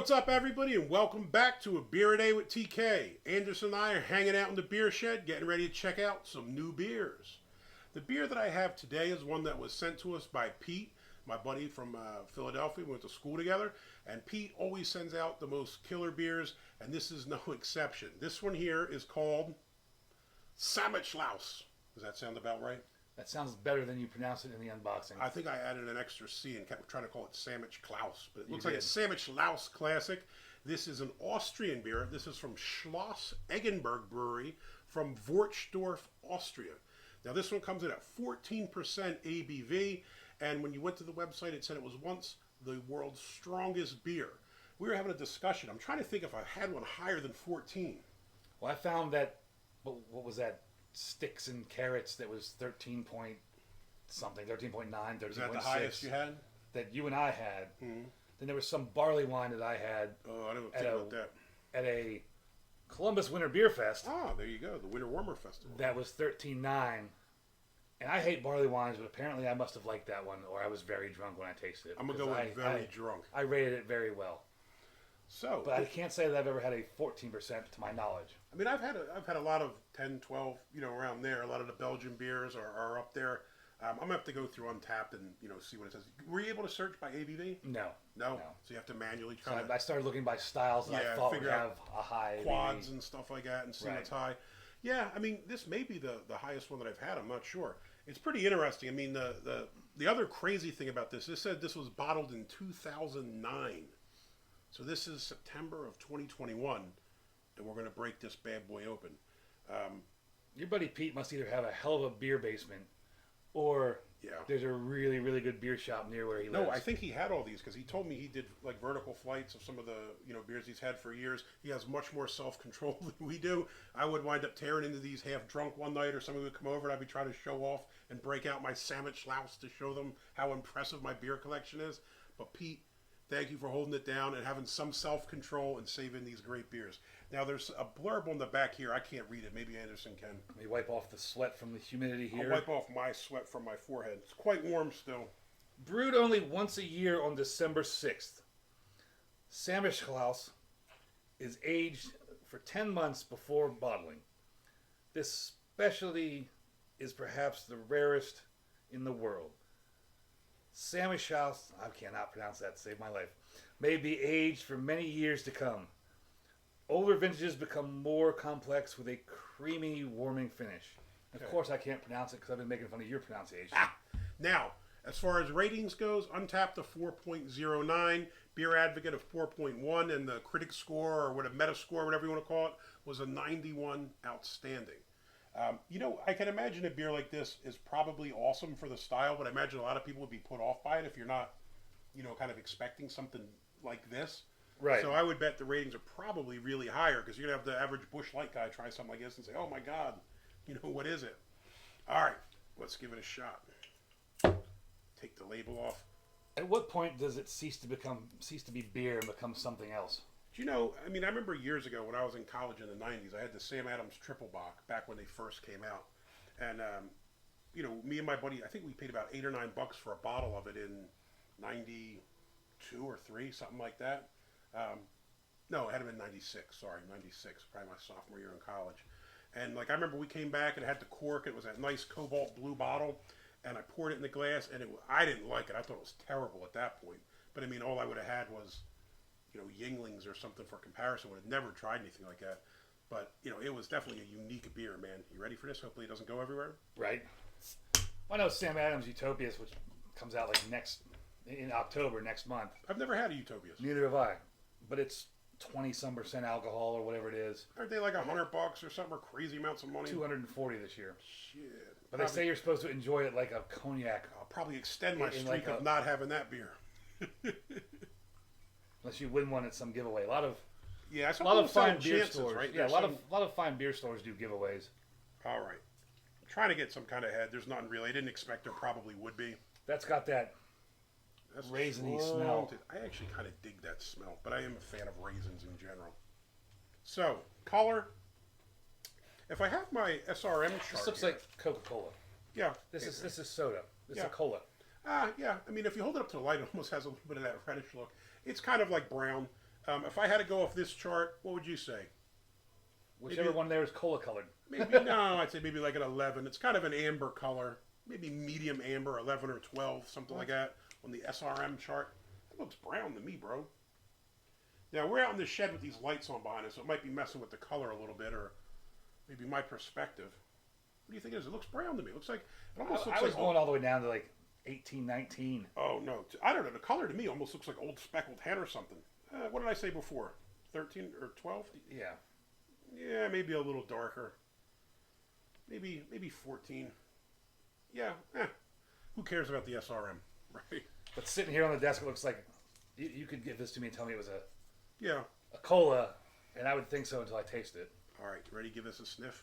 What's up, everybody, and welcome back to A Beer a Day with TK. Anderson and I are hanging out in the beer shed, getting ready to check out some new beers. The beer that I have today is one that was sent to us by Pete, my buddy from Philadelphia. We went to school together, and Pete always sends out the most killer beers, and this is no exception. This one here is called Samichlaus. Does that sound about right? That sounds better than you pronounce it in the unboxing. I think I added an extra C and kept trying to call it Samichlaus, but it looks like a Samichlaus classic. This is an Austrian beer. This is from Schloss Eggenberg Brewery from Vorchdorf, Austria. Now this one comes in at 14% ABV, and when you went to the website, it said it was once the world's strongest beer. We were having a discussion. I'm trying to think if I had one higher than 14. Well, I found that, what was that? Sticks and Carrots that was 13 point something, 13.9, 13.6. Is that the highest you had? That you and I had. Mm-hmm. Then there was some barley wine that I had. Oh, I didn't think about that. At a Columbus Winter Beer Fest. Oh, there you go. The Winter Warmer Festival. That was 13.9. And I hate barley wines, but apparently I must have liked that one, or I was very drunk when I tasted it. I'm going to go with very drunk. I rated it very well. So, but I can't say that I've ever had a 14% to my knowledge. I mean, I've had a lot of 10, 12, around there. A lot of the Belgian beers are up there. I'm going to have to go through Untapped and, see what it says. Were you able to search by ABV? No. So you have to manually try I started looking by styles that I thought would have a high quads ABV. And stuff like that and see what's high. Yeah, I mean, this may be the highest one that I've had. I'm not sure. It's pretty interesting. I mean, the other crazy thing about this said this was bottled in 2009. So this is September of 2021, and we're going to break this bad boy open. Your buddy Pete must either have a hell of a beer basement, or there's a really, really good beer shop near where he lives. No, I think he had all these because he told me he did like vertical flights of some of the beers he's had for years. He has much more self-control than we do. I would wind up tearing into these half drunk one night, or somebody would come over and I'd be trying to show off and break out my Samichlaus to show them how impressive my beer collection is. But Pete, thank you for holding it down and having some self-control and saving these great beers. Now, there's a blurb on the back here. I can't read it. Maybe Anderson can. Let me wipe off the sweat from the humidity here. I'll wipe off my sweat from my forehead. It's quite warm still. Brewed only once a year on December 6th. Samichlaus is aged for 10 months before bottling. This specialty is perhaps the rarest in the world. Samichlaus, I cannot pronounce that to save my life, may be aged for many years to come. Older vintages become more complex with a creamy, warming finish. Of course, I can't pronounce it because I've been making fun of your pronunciation. Now, as far as ratings goes, Untapped a 4.09, Beer Advocate a 4.1, and the critic score, or what a meta score, whatever you want to call it, was a 91 outstanding. I can imagine a beer like this is probably awesome for the style, but I imagine a lot of people would be put off by it if you're not, kind of expecting something like this. Right. So I would bet the ratings are probably really higher because you're going to have the average Busch Light guy try something like this and say, oh my God, what is it? All right, let's give it a shot. Take the label off. At what point does it cease to be beer and become something else? I remember years ago when I was in college in the 90s, I had the Sam Adams Triple Bock back when they first came out. And, me and my buddy, I think we paid about $8 or $9 for a bottle of it in 92 or 3, something like that. No, it had been 96, sorry, 96, probably my sophomore year in college. And, I remember we came back and it had the cork. It was that nice cobalt blue bottle. And I poured it in the glass, and I didn't like it. I thought it was terrible at that point. But, all I would have had was Yinglings or something for comparison. Would have never tried anything like that. But, it was definitely a unique beer, man. You ready for this? Hopefully it doesn't go everywhere. Right. I know Sam Adams Utopias, which comes out in October next month. I've never had a Utopias. Neither have I. But it's 20-some% alcohol or whatever it is. Aren't they like $100 or something, or crazy amounts of money? 240 this year. Shit. But they say you're supposed to enjoy it like a cognac. I'll probably extend my streak of not having that beer. Unless you win one at some giveaway. A lot of fine beer stores, right? Yeah, a lot of fine beer stores do giveaways. All right. I'm trying to get some kind of head. There's nothing really. I didn't expect there probably would be. That's got that raisiny smell. I actually kind of dig that smell, but I am a fan of raisins in general. So, color. If I have my SRM chart, this looks like Coca-Cola. Yeah. This is soda. This is a cola. Yeah. If you hold it up to the light, it almost has a little bit of that reddish look. It's kind of like brown. If I had to go off this chart, what would you say? Whichever one there is cola colored. Maybe no, I'd say maybe like an 11. It's kind of an amber color, maybe medium amber, 11 or 12, something like that on the SRM chart. It looks brown to me, bro. Now we're out in the shed with these lights on behind us, so it might be messing with the color a little bit, or maybe my perspective. What do you think it is? It looks brown to me. It looks like it almost looks I was like going all the way down to like 18, 19. Oh no, I don't know. The color to me almost looks like old speckled hen or something. What did I say before? 13 or 12? Yeah. Yeah, maybe a little darker. Maybe 14. Yeah. Who cares about the SRM, right? But sitting here on the desk, it looks like you could give this to me and tell me it was Yeah. a cola, and I would think so until I taste it. All right, ready? Give this a sniff.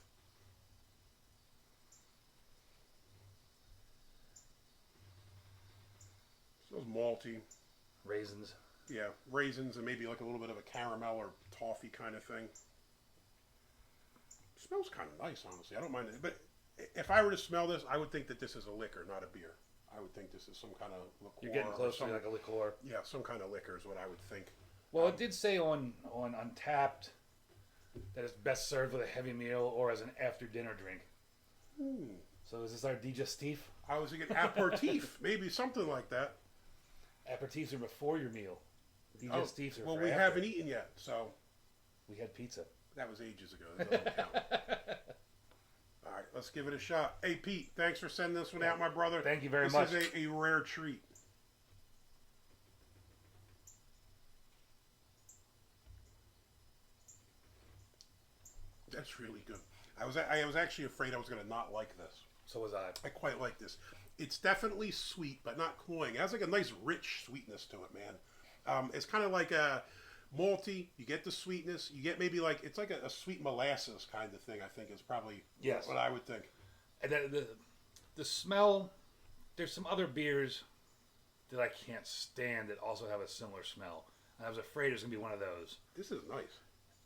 Smells malty. Raisins. Yeah, raisins and maybe like a little bit of a caramel or toffee kind of thing. Smells kind of nice, honestly. I don't mind it. But if I were to smell this, I would think that this is a liquor, not a beer. I would think this is some kind of liqueur. You're getting close to like a liqueur. Yeah, some kind of liquor is what I would think. Well, it did say on Untapped that it's best served with a heavy meal or as an after-dinner drink. Ooh. So is this our digestif? I was thinking aperitif, maybe something like that. Aperitifs are before your meal. Digestifs are well, for we after. haven't eaten yet, so We had pizza. that was ages ago. That doesn't count. All right, let's give it a shot. Hey, Pete, thanks for sending this one out, my brother. Thank you very much. This is a rare treat. That's really good. I was actually afraid I was going to not like this. So was I. I quite like this. It's definitely sweet, but not cloying. It has like a nice rich sweetness to it, man. It's kind of like a malty. You get the sweetness. You get maybe like, it's like a sweet molasses kind of thing, I think is probably what I would think. And then the smell, there's some other beers that I can't stand that also have a similar smell. And I was afraid it was going to be one of those. This is nice.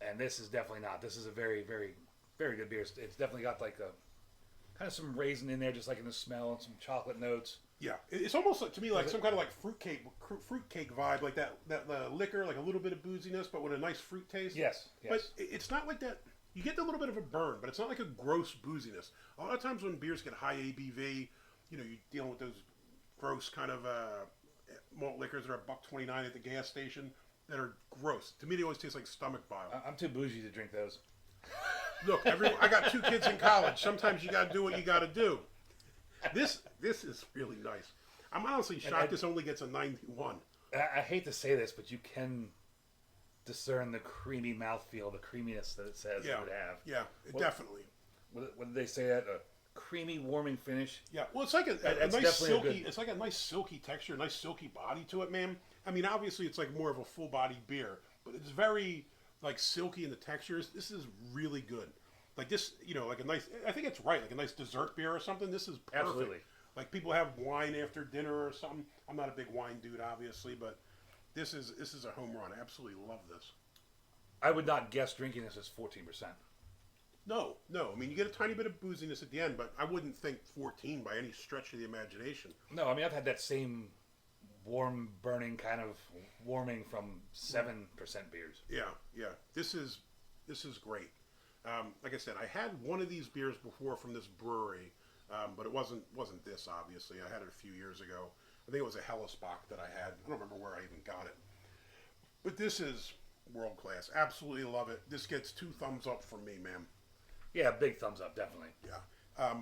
And this is definitely not. This is a very, very, very good beer. It's definitely got like a kind of some raisin in there, just like in the smell, and some chocolate notes. Yeah, it's almost like, to me like some kind of like fruitcake vibe, like that liquor, like a little bit of booziness, but with a nice fruit taste. Yes. But it's not like that. You get a little bit of a burn, but it's not like a gross booziness. A lot of times when beers get high ABV, you're dealing with those gross kind of malt liquors that are $1.29 at the gas station that are gross. To me, they always taste like stomach bile. I'm too bougie to drink those. Look, I got 2 kids in college. Sometimes you got to do what you got to do. This is really nice. I'm honestly shocked this only gets a 91. I hate to say this, but you can discern the creamy mouthfeel, the creaminess that it says it would have. Yeah, definitely. What did they say that? A creamy, warming finish? Yeah, well, it's like a That's nice silky. good. It's like a nice silky texture, a nice silky body to it, man. I mean, obviously, it's like more of a full-bodied beer, but it's very like silky in the textures. This is really good. Like this, like a nice. I think it's right, like a nice dessert beer or something. This is perfect. Absolutely. Like people have wine after dinner or something. I'm not a big wine dude, obviously, but this is a home run. I absolutely love this. I would not guess drinking this is 14%. No. I mean, you get a tiny bit of booziness at the end, but I wouldn't think 14 by any stretch of the imagination. No, I mean, I've had that same warm, burning kind of warming from 7% beers. Yeah. This is great. Like I said, I had one of these beers before from this brewery, but it wasn't this, obviously. I had it a few years ago. I think it was a Hellesbach that I had. I don't remember where I even got it. But this is world class. Absolutely love it. This gets 2 thumbs up from me, man. Yeah, big thumbs up, definitely. Yeah.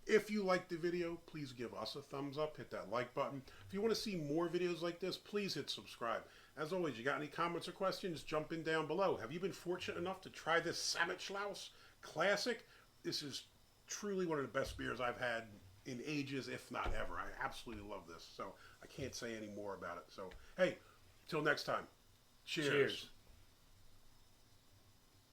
If you liked the video, please give us a thumbs up. Hit that like button. If you want to see more videos like this, please hit subscribe. As always, you got any comments or questions, jump in down below. Have you been fortunate enough to try this Samichlaus Classic? This is truly one of the best beers I've had in ages, if not ever. I absolutely love this. So I can't say any more about it. So, hey, till next time. Cheers.